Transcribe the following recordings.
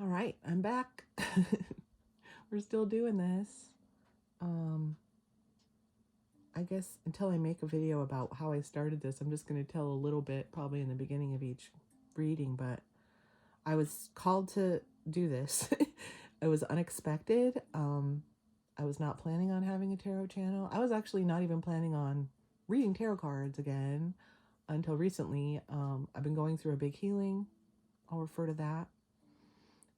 All right, I'm back. We're still doing this. I guess until I make a video about how I started this, I'm just going to tell a little bit, probably in the beginning of each reading, but I was called to do this. It was unexpected. I was not planning on having a tarot channel. I was actually not even planning on reading tarot cards again until recently. I've been going through a big healing. I'll refer to that.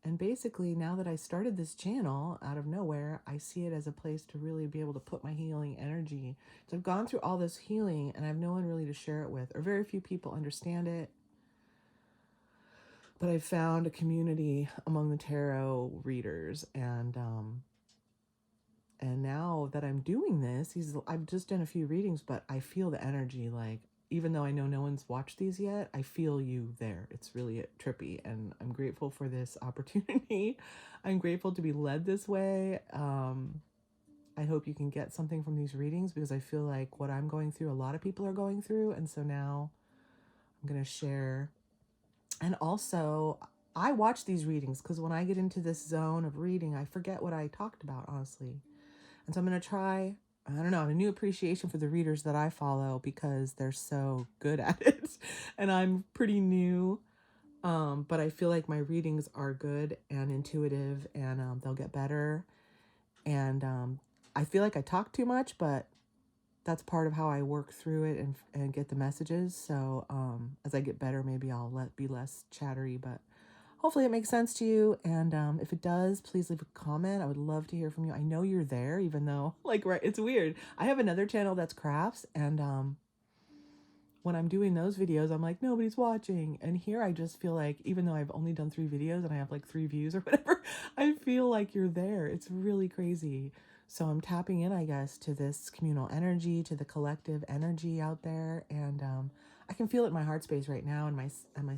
And basically, now that I started this channel out of nowhere, I see it as a place to really be able to put my healing energy. So I've gone through all this healing and I have no one really to share it with, or very few people understand it. But I found a community among the tarot readers, and now that I'm doing this, I've just done a few readings, but I feel the energy. Like, even though I know no one's watched these yet, I feel you there. It's really trippy, and I'm grateful for this opportunity. I'm grateful to be led this way. I hope you can get something from these readings, because I feel like what I'm going through, a lot of people are going through, and so now I'm going to share. And also, I watch these readings because when I get into this zone of reading, I forget what I talked about, honestly. And so I'm going to try, I don't know, I have a new appreciation for the readers that I follow because they're so good at it. And I'm pretty new, but I feel like my readings are good and intuitive, and they'll get better. And I feel like I talk too much, but that's part of how I work through it and get the messages. So as I get better, maybe I'll be less chattery, but hopefully it makes sense to you. And if it does, please leave a comment. I would love to hear from you. I know you're there, even though, like, right, it's weird. I have another channel that's crafts, and when I'm doing those videos, I'm like, nobody's watching. And here I just feel like, even though I've only done 3 videos and I have like 3 views or whatever, I feel like you're there. It's really crazy. So I'm tapping in, I guess, to this communal energy, to the collective energy out there. And I can feel it in my heart space right now, and is my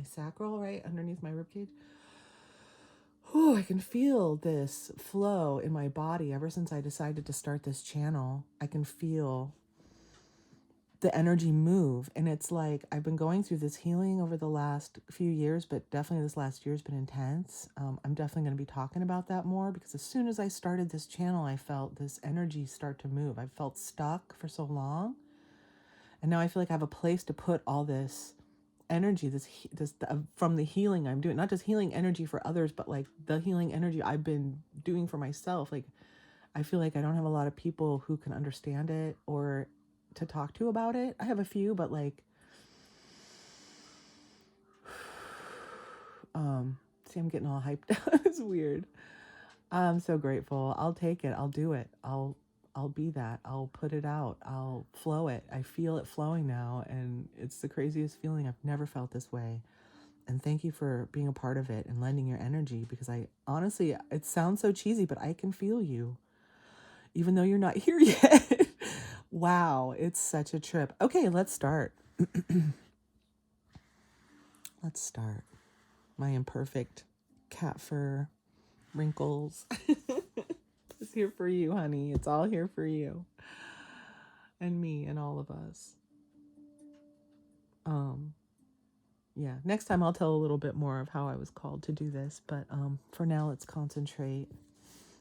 sacral right underneath my ribcage. Oh, I can feel this flow in my body ever since I decided to start this channel. I can feel the energy move, and it's like I've been going through this healing over the last few years, but definitely this last year has been intense. I'm definitely going to be talking about that more, because as soon as I started this channel, I felt this energy start to move. I felt stuck for so long, and now I feel like I have a place to put all this energy, from the healing I'm doing, not just healing energy for others, but like the healing energy I've been doing for myself. Like, I feel like I don't have a lot of people who can understand it or to talk to about it. I have a few, but like, see, I'm getting all hyped out. It's weird. I'm so grateful. I'll take it. I'll do it. I'll be that. I'll put it out. I'll flow it. I feel it flowing now, and it's the craziest feeling. I've never felt this way. And thank you for being a part of it and lending your energy, because I honestly, it sounds so cheesy, but I can feel you, even though you're not here yet. Wow, it's such a trip. Okay, let's start. Let's start. My imperfect cat fur wrinkles. It's here for you, honey. It's all here for you. And me and all of us. Yeah, next time I'll tell a little bit more of how I was called to do this, but for now, let's concentrate.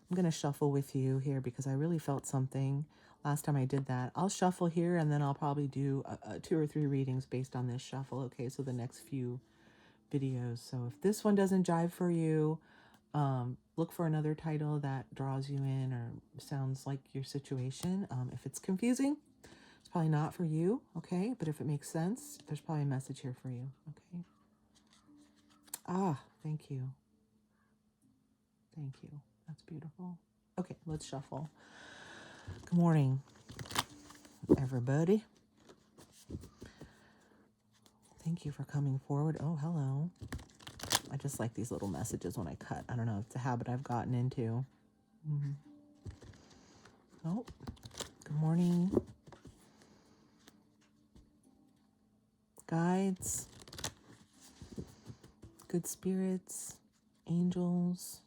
I'm going to shuffle with you here because I really felt something last time I did that. I'll shuffle here, and then I'll probably do 2 or 3 readings based on this shuffle. Okay, so the next few videos. So if this one doesn't jive for you, look for another title that draws you in or sounds like your situation. If it's confusing, it's probably not for you, okay? But if it makes sense, there's probably a message here for you, okay? Ah, thank you. Thank you. That's beautiful. Okay, let's shuffle. Good morning, everybody. Thank you for coming forward. Oh, hello. I just like these little messages when I cut. I don't know. It's a habit I've gotten into. Oh, good morning. Guides, good spirits, angels,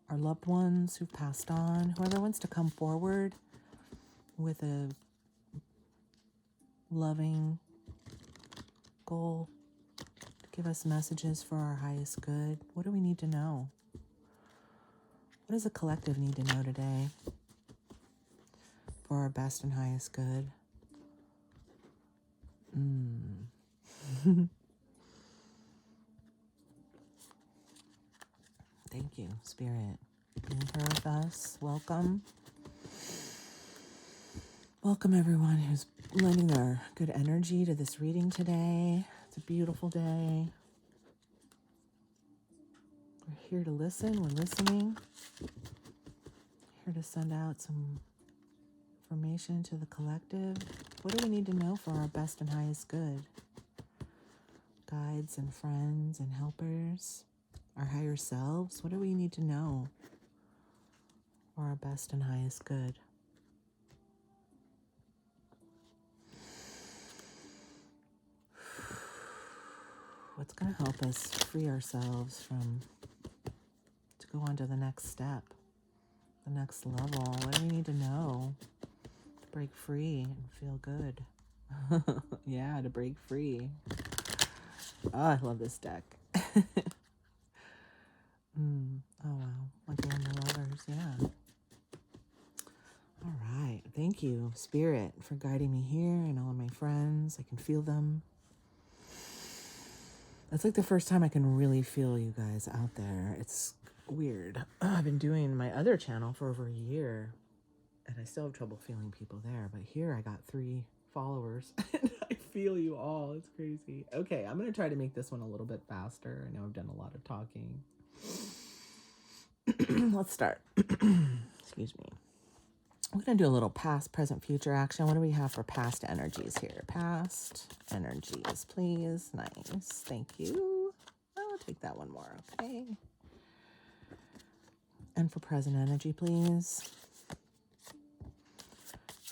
our loved ones who've passed on, whoever wants to come forward with a loving goal to Give us messages for our highest good. What do we need to know? What does the collective need to know today for our best and highest good? Thank you, Spirit. Being here with us. Welcome. Welcome everyone who's lending their good energy to this reading today. It's a beautiful day. We're here to listen. We're listening. Here to send out some information to the collective. What do we need to know for our best and highest good? Guides and friends and helpers. Our higher selves. What do we need to know for our best and highest good? What's going to help us free ourselves to go on to the next step, the next level? What do we need to know to break free and feel good? Yeah, to break free. Oh, I love this deck. Oh, wow. Again, the lovers, yeah. All right. Thank you, Spirit, for guiding me here and all of my friends. I can feel them. That's like the first time I can really feel you guys out there. It's weird. I've been doing my other channel for over a year, and I still have trouble feeling people there. But here I got 3 followers, and I feel you all. It's crazy. Okay, I'm going to try to make this one a little bit faster. I know I've done a lot of talking. Let's start. Excuse me. We're going to do a little past, present, future action. What do we have for past energies here? Past energies, please. Nice. Thank you. I'll take that one more. Okay. And for present energy, please.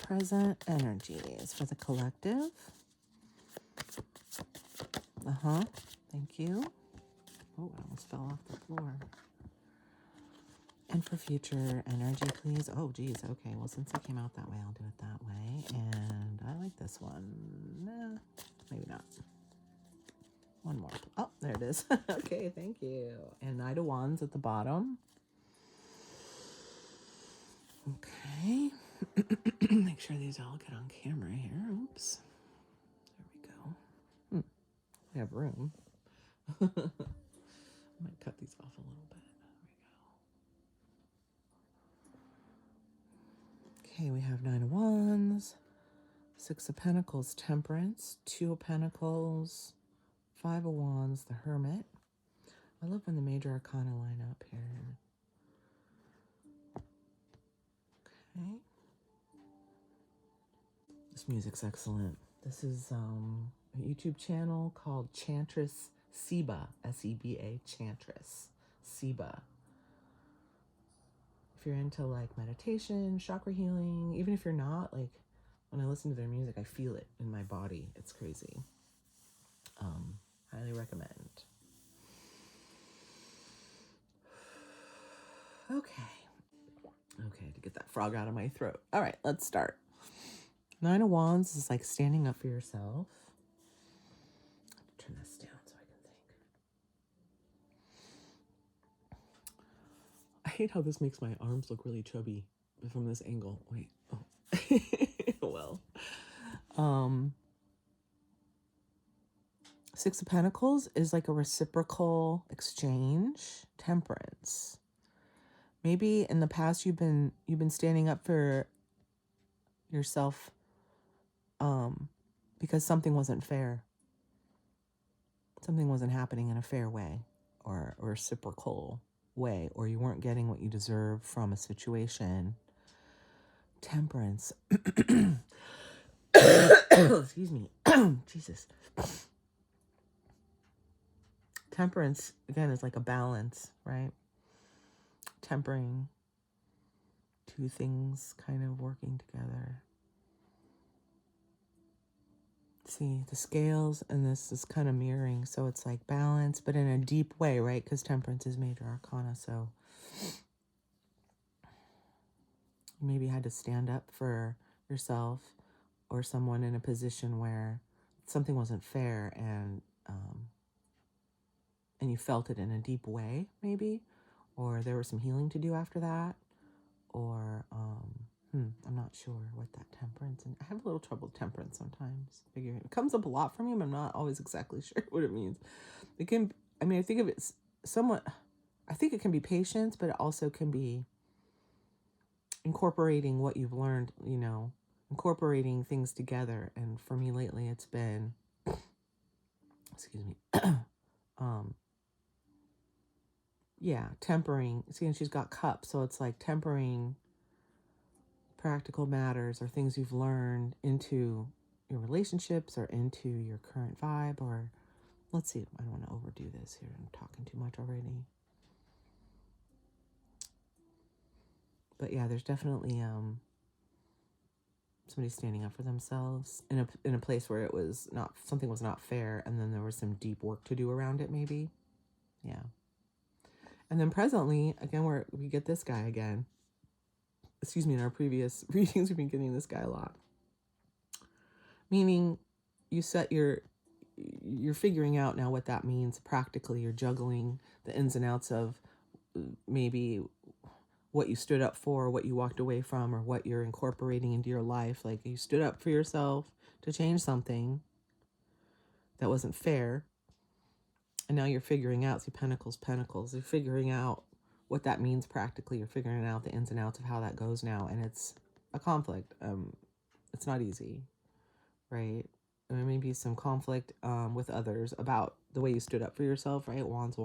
Present energies for the collective. Thank you. Oh, I almost fell off the floor. And for future energy, please. Oh, geez. Okay. Well, since it came out that way, I'll do it that way. And I like this one. Nah, maybe not. One more. Oh, there it is. Okay. Thank you. And Knight of Wands at the bottom. Okay. Make sure these all get on camera here. Oops. There we go. We have room. I might cut these off a little bit. Okay, we have 9 of Wands, 6 of Pentacles, Temperance, 2 of Pentacles, 5 of Wands, the Hermit. I love when the major arcana line up here. Okay. This music's excellent. This is a YouTube channel called Chantress Seba, S-E-B-A, Chantress Seba. If you're into like meditation, chakra healing, even if you're not, like when I listen to their music, I feel it in my body. It's crazy. Highly recommend. Okay, to get that frog out of my throat. All right, let's start. 9 of Wands is like standing up for yourself. Turn this down so I can think. I hate how this makes my arms look really chubby from this angle. Wait. Oh. Well. 6 of Pentacles is like a reciprocal exchange. Temperance. Maybe in the past you've been standing up for yourself because something wasn't fair. Something wasn't happening in a fair way or reciprocal way, or you weren't getting what you deserve from a situation. Temperance. Excuse me. Jesus. Temperance, again, is like a balance, right? Tempering 2 things kind of working together. See, the scales and this is kind of mirroring, so it's like balance, but in a deep way, right? Because Temperance is major arcana, so you maybe had to stand up for yourself or someone in a position where something wasn't fair, and and you felt it in a deep way, maybe, or there was some healing to do after that, or I'm not sure what that temperance, and I have a little trouble with temperance sometimes. Figuring it comes up a lot for me, but I'm not always exactly sure what it means. It can, I mean, I think of it somewhat. I think it can be patience, but it also can be incorporating what you've learned. Incorporating things together. And for me lately, it's been, excuse me, tempering. See, and she's got cups, so it's like tempering practical matters or things you've learned into your relationships or into your current vibe. Or let's see, I don't want to overdo this here. I'm talking too much already. But yeah, there's definitely somebody standing up for themselves in a place where it was not, something was not fair, and then there was some deep work to do around it, maybe. Yeah. And then presently, again, we get this guy again. Excuse me, in our previous readings, we've been getting this guy a lot. Meaning, you're figuring out now what that means practically. You're juggling the ins and outs of maybe what you stood up for, what you walked away from, or what you're incorporating into your life. Like, you stood up for yourself to change something that wasn't fair, and now you're figuring out, see, pentacles, you're figuring out what that means practically. You're figuring out the ins and outs of how that goes now, and it's a conflict. It's not easy, right? There may be some conflict with others about the way you stood up for yourself, right? Wands.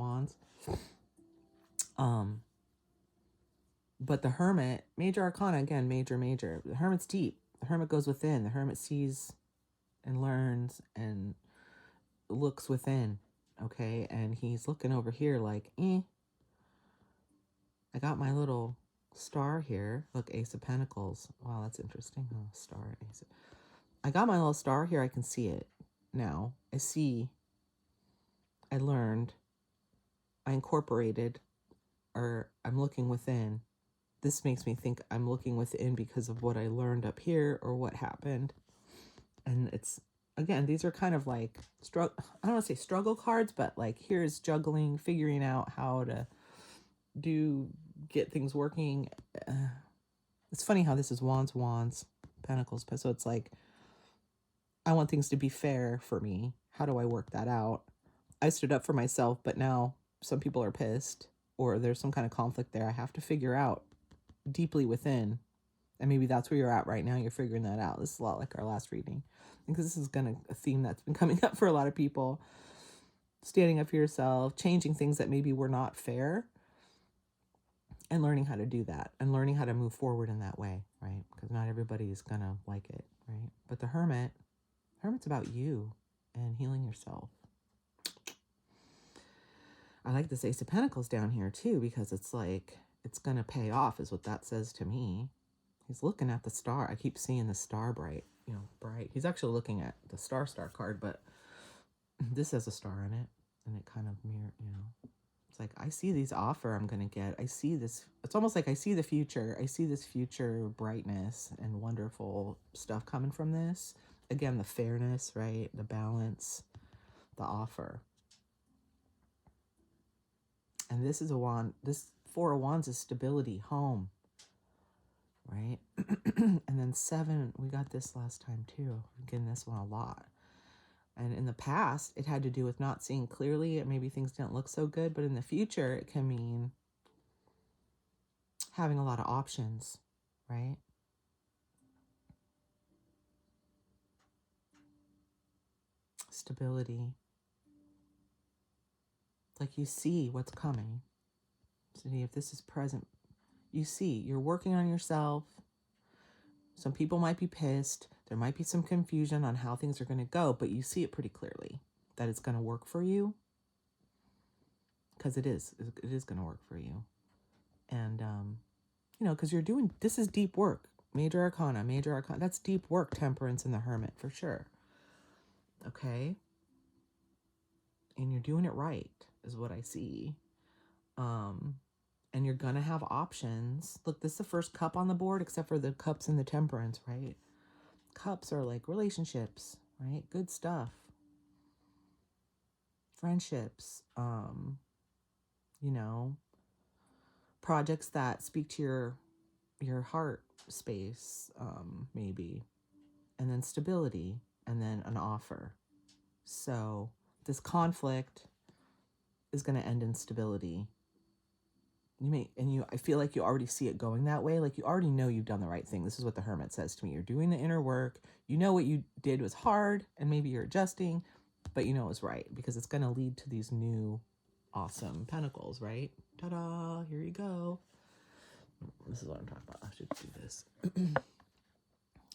But the Hermit, major arcana, again, major. The Hermit's deep. The Hermit goes within. The Hermit sees and learns and looks within, okay? And he's looking over here like, I got my little star here. Look, Ace of Pentacles. Wow, that's interesting. Oh, star, Ace. I got my little star here. I can see it now. I see. I learned. I incorporated, or I'm looking within. This makes me think I'm looking within because of what I learned up here or what happened. And it's, again, these are kind of like, I don't want to say struggle cards, but like, here's juggling, figuring out how to get things working. It's funny how this is wands, pentacles. So it's like, I want things to be fair for me. How do I work that out? I stood up for myself, but now some people are pissed or there's some kind of conflict there. I have to figure out deeply within. And maybe that's where you're at right now. You're figuring that out. This is a lot like our last reading. Because this is a theme that's been coming up for a lot of people. Standing up for yourself, changing things that maybe were not fair, and learning how to do that, and learning how to move forward in that way, right? Because not everybody is going to like it, right? But the Hermit's about you and healing yourself. I like this Ace of Pentacles down here too, because it's like, it's going to pay off is what that says to me. He's looking at the star. I keep seeing the star bright. He's actually looking at the star card, but this has a star in it, and it kind of it's like, I see these offer I'm going to get. I see this. It's almost like I see the future. I see this future brightness and wonderful stuff coming from this. Again, the fairness, right? The balance, the offer. And this is a wand. This Four of Wands is stability, home, right? And then 7, we got this last time too. I'm getting this one a lot. And in the past, it had to do with not seeing clearly. Maybe things didn't look so good. But in the future, it can mean having a lot of options, right? Stability. Like, you see what's coming. So if this is present, you see, you're working on yourself. Some people might be pissed. There might be some confusion on how things are going to go, but you see it pretty clearly that it's going to work for you. Because it is going to work for you. And, because you're doing, this is deep work. Major arcana. That's deep work, Temperance and the Hermit, for sure. Okay? And you're doing it right, is what I see. And you're going to have options. Look, this is the first cup on the board, except for the cups and the Temperance, right? Cups are like relationships, right? Good stuff. friendships, you know, projects that speak to your heart space, maybe, and then stability, and then an offer. So this conflict is going to end in stability. I feel like you already see it going that way. Like you already know you've done the right thing. This is what the Hermit says to me. You're doing the inner work. You know what you did was hard, and maybe you're adjusting, but you know it was right because it's going to lead to these new awesome pentacles, right? Ta-da, here you go. This is what I'm talking about. I should do this.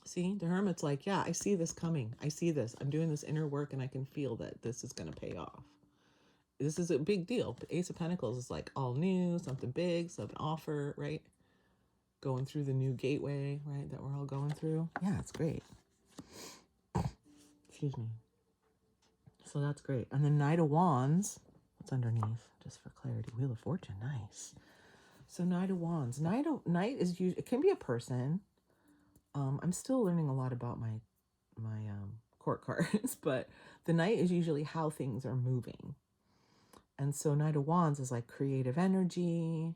See, the Hermit's like, yeah, I see this coming. I see this. I'm doing this inner work and I can feel that this is going to pay off. This is a big deal. Ace of Pentacles is like all new, something big, so an offer, right? Going through the new gateway, right, that we're all going through. Yeah, it's great. Excuse me. So that's great. And then Knight of Wands, what's underneath? Just for clarity, Wheel of Fortune, nice. So Knight of Wands. Knight is usually, it can be a person. I'm still learning a lot about my court cards, but the Knight is usually how things are moving. And so Knight of Wands is like creative energy,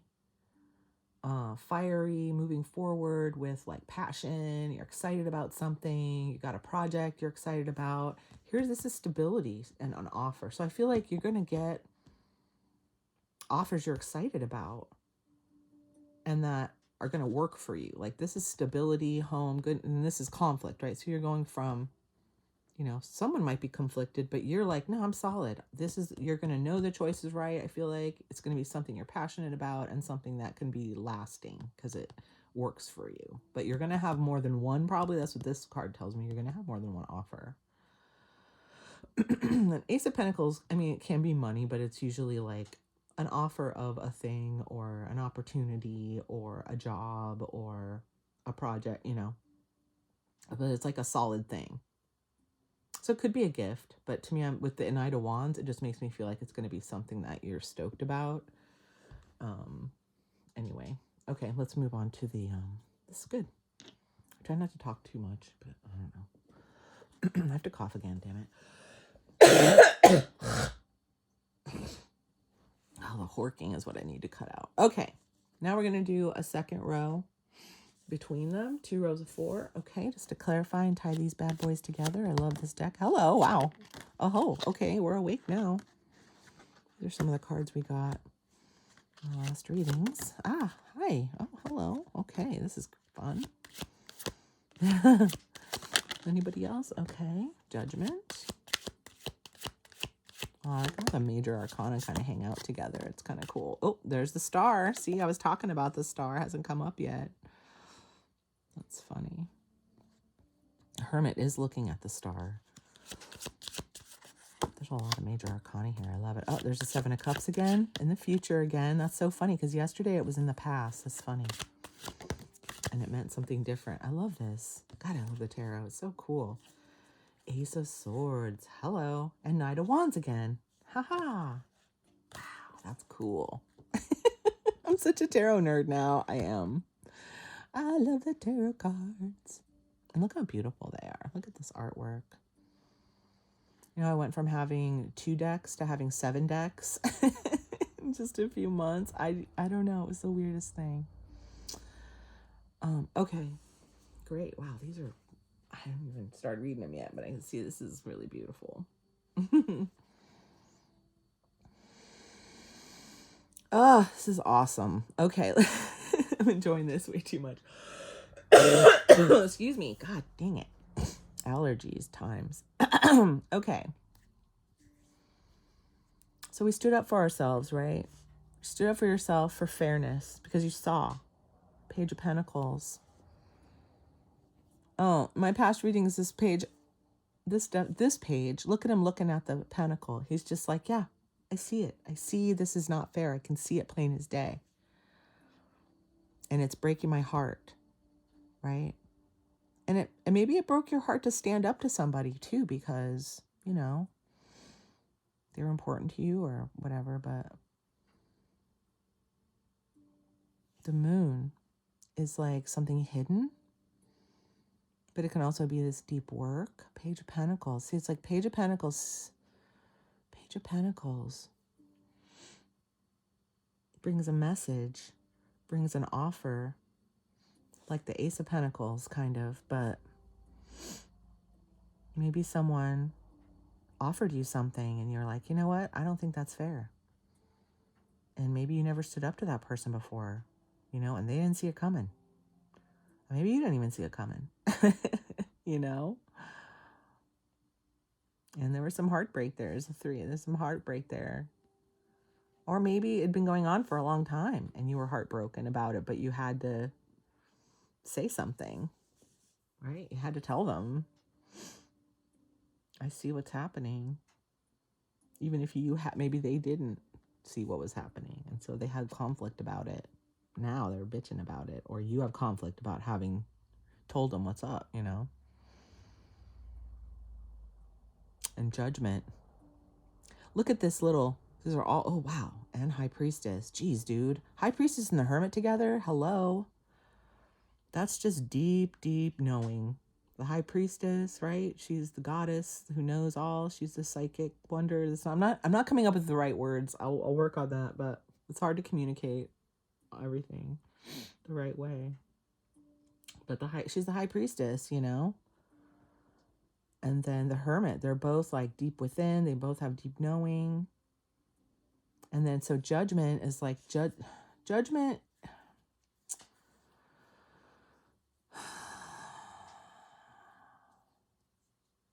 fiery, moving forward with like passion. You're excited about something. You got a project you're excited about. This is stability and an offer. So I feel like you're going to get offers you're excited about and that are going to work for you. Like this is stability, home, good. And this is conflict, right? So you're going from, someone might be conflicted, but you're like, no, I'm solid. You're going to know the choice is right. I feel like it's going to be something you're passionate about and something that can be lasting because it works for you. But you're going to have more than one, probably. That's what this card tells me. You're going to have more than one offer. An Ace of Pentacles, it can be money, but it's usually like an offer of a thing or an opportunity or a job or a project, but it's like a solid thing. So it could be a gift, but to me, with the Knight of Wands, it just makes me feel like it's going to be something that you're stoked about. Anyway, okay, let's move on to the, this is good. I try not to talk too much, but I don't know. I have to cough again, damn it. Oh, the horking is what I need to cut out. Okay, now we're going to do a second row between them, 2 rows of 4. Okay, just to clarify and tie these bad boys together. I love this deck. Hello, wow. Oh, okay, we're awake now. These are some of the cards we got in the last readings. Ah, hi. Oh, hello. Okay, this is fun. Anybody else? Okay, Judgment. Oh, I like how the major arcana kind of hang out together. It's kind of cool. Oh, there's the star. See, I was talking about the star. It hasn't come up yet. That's funny. The Hermit is looking at the star. There's a lot of major arcana here. I love it. Oh, there's the 7 of Cups again. In the future again. That's so funny because yesterday it was in the past. That's funny. And it meant something different. I love this. God, I love the tarot. It's so cool. Ace of Swords. Hello. And Knight of Wands again. Haha. Wow, that's cool. I'm such a tarot nerd now. I am. I love the tarot cards. And look how beautiful they are. Look at this artwork. I went from having 2 decks to having 7 decks in just a few months. I don't know. It was the weirdest thing. Okay. Great. Wow, these are... I haven't even started reading them yet, but I can see this is really beautiful. Oh, this is awesome. Okay. I'm enjoying this way too much. Excuse me. God dang it. Allergies times. Okay. So we stood up for ourselves, right? You stood up for yourself for fairness because you saw Page of Pentacles. Oh, my past readings, this page, this page, look at him looking at the pentacle. He's just like, yeah, I see it. I see this is not fair. I can see it plain as day. And it's breaking my heart, right? And maybe it broke your heart to stand up to somebody too, because, they're important to you or whatever, but the moon is like something hidden, but it can also be this deep work. Page of Pentacles. See, it's like Page of Pentacles. Page of Pentacles brings a message, brings an offer, like the Ace of Pentacles, kind of, but maybe someone offered you something and you're like, you know what? I don't think that's fair. And maybe you never stood up to that person before, you know, and they didn't see it coming. Maybe you didn't even see it coming, you know? And there was some heartbreak there. There's some heartbreak there. Or maybe it'd been going on for a long time and you were heartbroken about it, but you had to say something, right? You had to tell them, I see what's happening. Even if maybe they didn't see what was happening. And so they had conflict about it. Now they're bitching about it. Or you have conflict about having told them what's up, you know? And Judgment. Look at these are all, oh wow. And High Priestess. Jeez, dude. High Priestess and the Hermit together? Hello? That's just deep, deep knowing. The High Priestess, right? She's the goddess who knows all. She's the psychic wonder. I'm not coming up with the right words. I'll work on that, but it's hard to communicate everything the right way. But she's the High Priestess, you know? And then the Hermit, they're both like deep within. They both have deep knowing. And then so Judgment is like Judgment.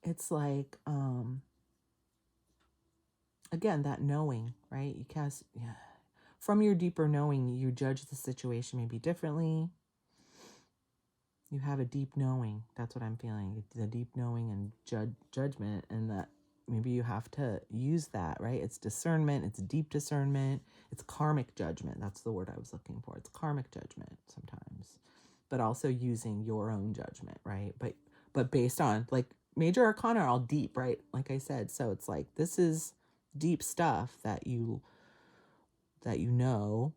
It's like, again, that knowing, right? You cast, yeah. From your deeper knowing, you judge the situation maybe differently. You have a deep knowing. That's what I'm feeling. The deep knowing and judgment, and that maybe you have to use that, right? It's discernment. It's deep discernment. It's karmic judgment. That's the word I was looking for. It's karmic judgment sometimes, but also using your own judgment, right? But based on, like, major arcana are all deep, right? Like I said. So it's like, this is deep stuff that you know,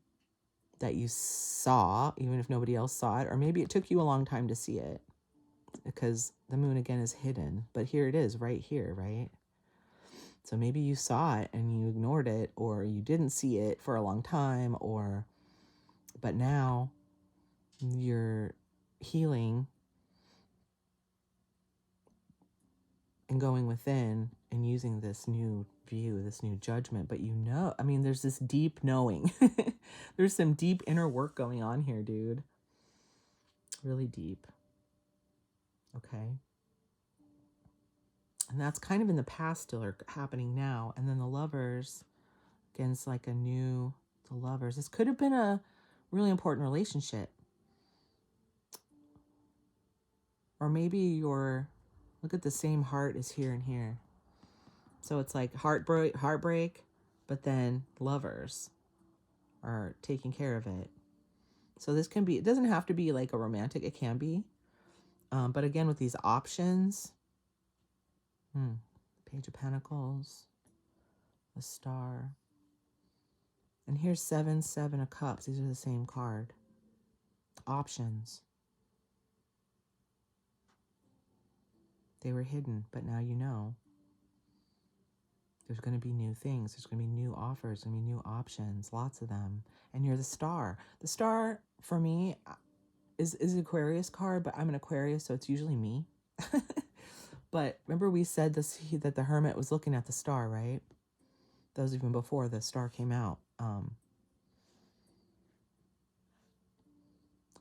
that you saw, even if nobody else saw it, or maybe it took you a long time to see it because the moon again is hidden, but here it is right here, right? So maybe you saw it and you ignored it, or you didn't see it for a long time, but now you're healing and going within and using this new view, this new judgment. But you know, I mean, there's this deep knowing. There's some deep inner work going on here, dude. Really deep. Okay. And that's kind of in the past still are happening now. And then the Lovers, again, it's like the Lovers. This could have been a really important relationship. Or maybe look at the same heart is here and here. So it's like heartbreak, but then lovers are taking care of it. So this can be, it doesn't have to be like a romantic, it can be. But again, with these options, Page of Pentacles, the Star. And here's 7 of Cups. These are the same card. Options. They were hidden, but now you know. There's going to be new things. There's going to be new offers. There's going to be new options, lots of them. And you're the Star. The Star, for me, is an Aquarius card, but I'm an Aquarius, so it's usually me. But remember we said that the Hermit was looking at the Star, right? That was even before the Star came out.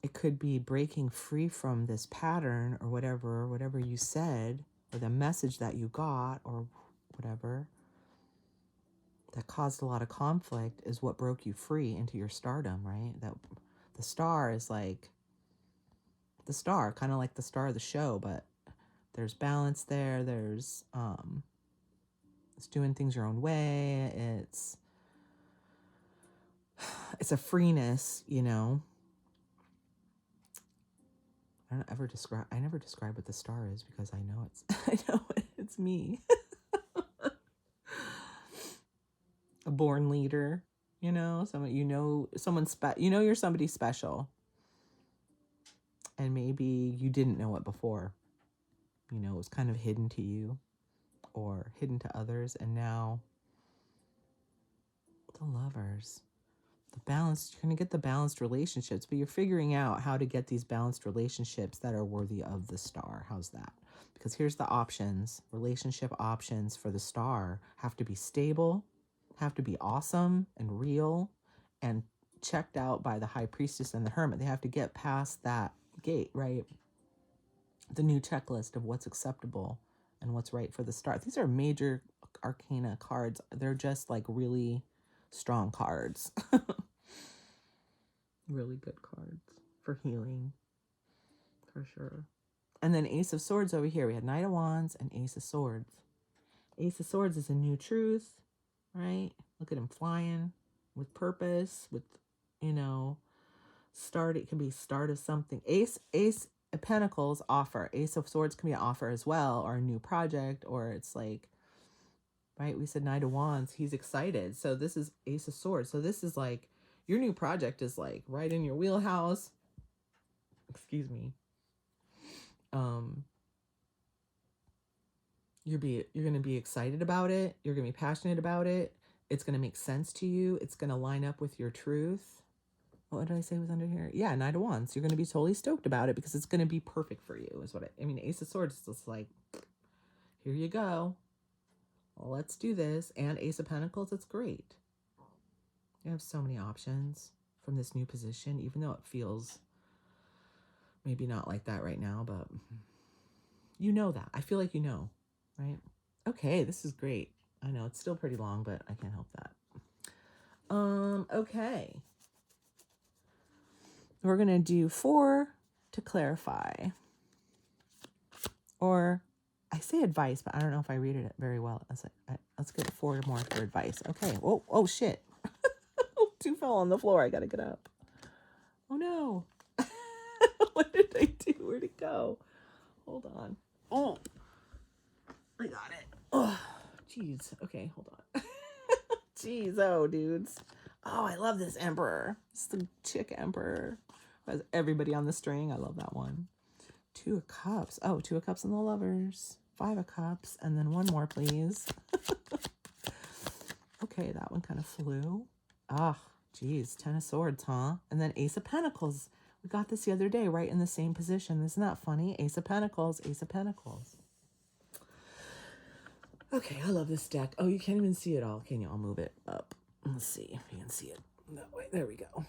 It could be breaking free from this pattern or whatever you said, or the message that you got, or whatever that caused a lot of conflict is what broke you free into your stardom, right? That the Star is like the Star, kind of like the star of the show, but there's balance there. There's it's doing things your own way. It's a freeness, you know. I never describe what the Star is because I know it's me. A born leader, you know, you're somebody special. And maybe you didn't know it before. You know, it was kind of hidden to you or hidden to others, and now The Lovers. The balance, you're going to get the balanced relationships, but you're figuring out how to get these balanced relationships that are worthy of the star. How's that? Because here's the options. Relationship options for the star have to be stable, have to be awesome and real, and checked out by the high priestess and the hermit. They have to get past that gate, right? The new checklist of what's acceptable and what's right for the star. These are major arcana cards. They're just like really strong cards. Really good cards for healing, for sure. And then Ace of Swords over here. We had Knight of Wands and Ace of Swords. Ace of Swords is a new truth, right? Look at him flying with purpose, with, you know, start. It can be start of something. Ace of Pentacles offer. Ace of Swords can be an offer as well, or a new project, or it's like, right? We said Knight of Wands. He's excited. So this is Ace of Swords. So this is like, your new project is like right in your wheelhouse. Excuse me. You're going to be excited about it. You're going to be passionate about it. It's going to make sense to you. It's going to line up with your truth. What did I say was under here? Yeah, Knight of Wands. You're going to be totally stoked about it because it's going to be perfect for you, is what I mean. Ace of Swords is just like, here you go. Well, let's do this. And Ace of Pentacles, it's great. You have so many options from this new position, even though it feels maybe not like that right now, but you know that. I feel like you know, right? Okay, this is great. I know it's still pretty long, but I can't help that. Okay. We're going to do 4 to clarify. Or I say advice, but I don't know if I read it very well. Let's get 4 more for advice. Okay. Oh shit. 2 fell on the floor. I got to get up. Oh no. What did I do? Where'd it go? Hold on. Oh, I got it. Oh, jeez. Okay, hold on. Jeez, oh, dudes. Oh, I love this Emperor. It's the chick Emperor. Has everybody on the string. I love that one. 2 of Cups. Oh, 2 of Cups and the Lovers. 5 of Cups. And then 1 more, please. Okay, that one kind of flew. Ah, geez. 10 of Swords, huh? And then Ace of Pentacles. We got this the other day, right in the same position. Isn't that funny? Ace of Pentacles, Ace of Pentacles. Okay, I love this deck. Oh, you can't even see it all. Can you? I'll move it up. Let's see if you can see it that way. There we go.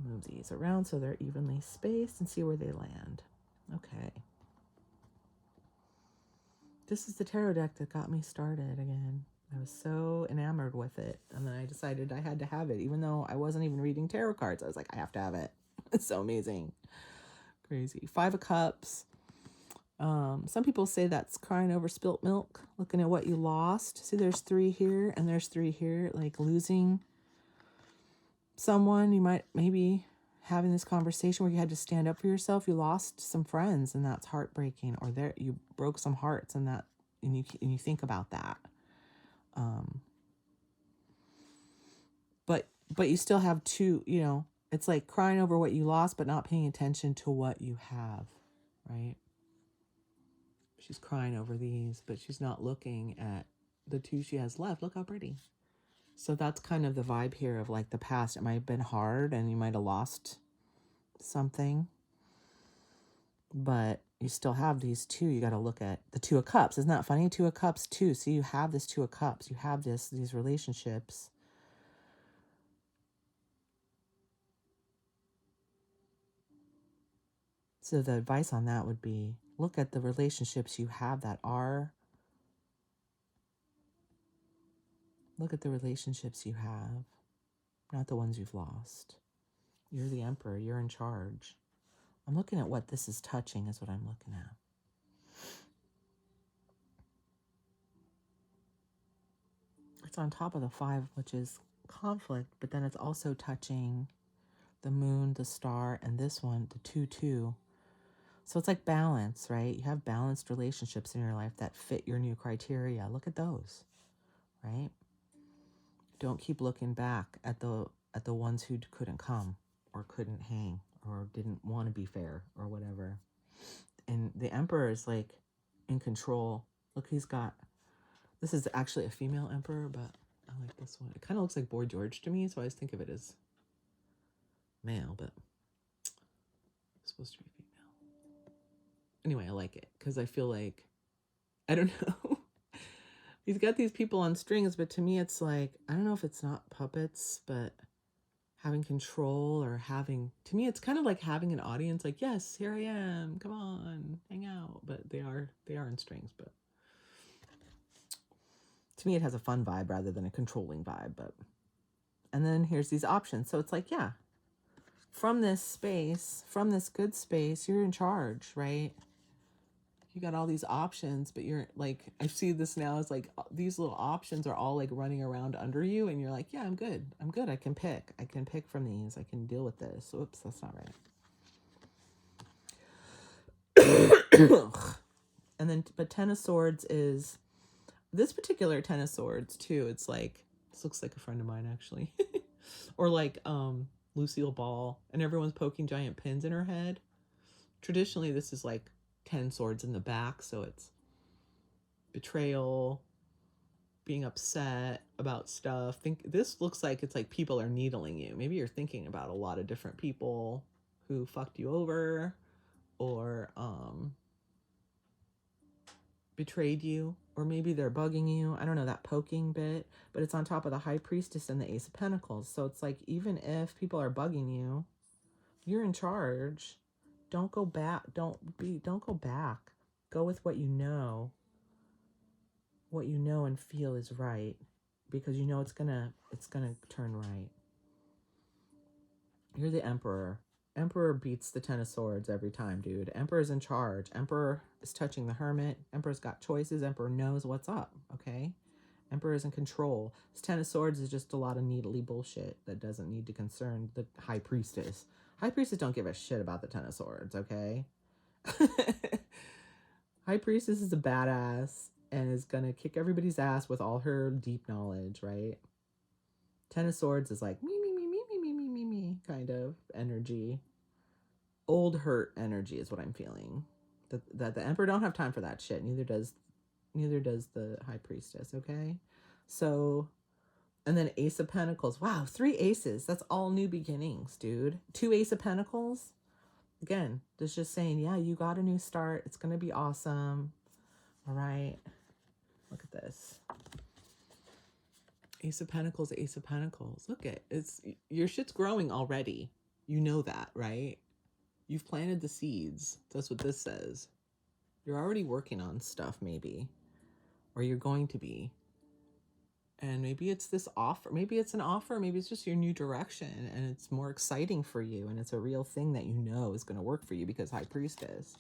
Move these around so they're evenly spaced and see where they land. Okay. This is the tarot deck that got me started again. I was so enamored with it. And then I decided I had to have it. Even though I wasn't even reading tarot cards, I was like, I have to have it. It's so amazing. Crazy. 5 of Cups. Some people say that's crying over spilt milk, looking at what you lost. See, there's 3 here and there's 3 here, like losing someone. You might maybe having this conversation where you had to stand up for yourself. You lost some friends and that's heartbreaking, or there you broke some hearts and you think about that. But you still have 2, you know, it's like crying over what you lost, but not paying attention to what you have, right? She's crying over these, but she's not looking at the 2 she has left. Look how pretty. So that's kind of the vibe here of like the past. It might have been hard and you might have lost something, but you still have these 2. You got to look at the 2 of Cups. Isn't that funny? 2 of Cups too. So you have this 2 of Cups. You have these relationships. So the advice on that would be look at the relationships you have that are. Look at the relationships you have, not the ones you've lost. You're the Emperor. You're in charge. I'm looking at what this is touching is what I'm looking at. It's on top of the 5, which is conflict, but then it's also touching the moon, the star, and this one, the 2-2. So it's like balance, right? You have balanced relationships in your life that fit your new criteria. Look at those, right? Don't keep looking back at the ones who couldn't come or couldn't hang or didn't want to be fair or whatever. And the Emperor is like in control. Look, he's got, this is actually a female Emperor, but I like this one. It kind of looks like Boy George to me, so I always think of it as male, but it's supposed to be female. Anyway, I like it because I feel like, I don't know. He's got these people on strings, but to me it's like, I don't know if it's not puppets, but having control, or having, to me it's kind of like having an audience, like, yes, here I am, come on, hang out. But they are in strings, but to me it has a fun vibe rather than a controlling vibe. But and then here's these options. So it's like, yeah, from this space, from this good space, you're in charge, right? You got all these options, but you're like, I see this now as like these little options are all like running around under you, and you're like, yeah, I'm good. I can pick from these. I can deal with this. Oops, that's not right. And then, but Ten of Swords is this particular Ten of Swords too. It's like, this looks like a friend of mine actually, or like Lucille Ball, and everyone's poking giant pins in her head. Traditionally, this is like 10 swords in the back, so it's betrayal, being upset about stuff. This looks like it's like people are needling you. Maybe you're thinking about a lot of different people who fucked you over, or betrayed you, or maybe they're bugging you. I don't know, that poking bit, but it's on top of the High Priestess and the Ace of Pentacles. So it's like, even if people are bugging you, you're in charge. Don't go back. Don't go back. Go with what you know. What you know and feel is right, because you know it's gonna turn right. You're the Emperor. Emperor beats the Ten of Swords every time, dude. Emperor's in charge. Emperor is touching the Hermit. Emperor's got choices. Emperor knows what's up, okay? Emperor is in control. This Ten of Swords is just a lot of needly bullshit that doesn't need to concern the High Priestess. High Priestess don't give a shit about the Ten of Swords, okay? High Priestess is a badass and is gonna kick everybody's ass with all her deep knowledge, right? Ten of Swords is like me kind of energy. Old hurt energy is what I'm feeling. That the Emperor don't have time for that shit. Neither does the High Priestess, okay? So, and then Ace of Pentacles. Wow, 3 aces. That's all new beginnings, dude. 2 Ace of Pentacles. Again, that's just saying, yeah, you got a new start. It's going to be awesome. All right. Look at this. Ace of Pentacles, Ace of Pentacles. Look at it's your shit's growing already. You know that, right? You've planted the seeds. That's what this says. You're already working on stuff, maybe, or you're going to be. And maybe it's this offer. Maybe it's an offer. Maybe it's just your new direction, and it's more exciting for you, and it's a real thing that you know is going to work for you because High Priestess.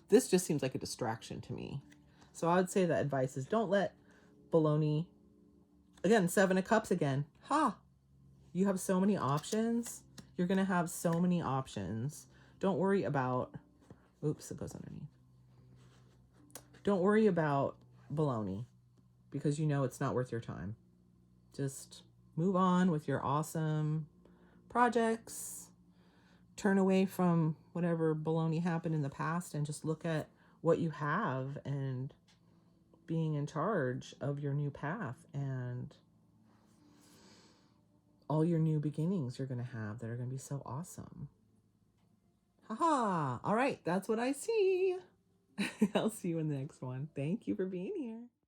This just seems like a distraction to me. So I would say the advice is, don't let baloney. Again, 7 of Cups again. Ha! You have so many options. You're going to have so many options. Don't worry about... Oops, it goes underneath. Don't worry about baloney, because you know it's not worth your time. Just move on with your awesome projects. Turn away from whatever baloney happened in the past and just look at what you have and being in charge of your new path and all your new beginnings you're going to have that are going to be so awesome. Haha. All right. That's what I see. I'll see you in the next one. Thank you for being here.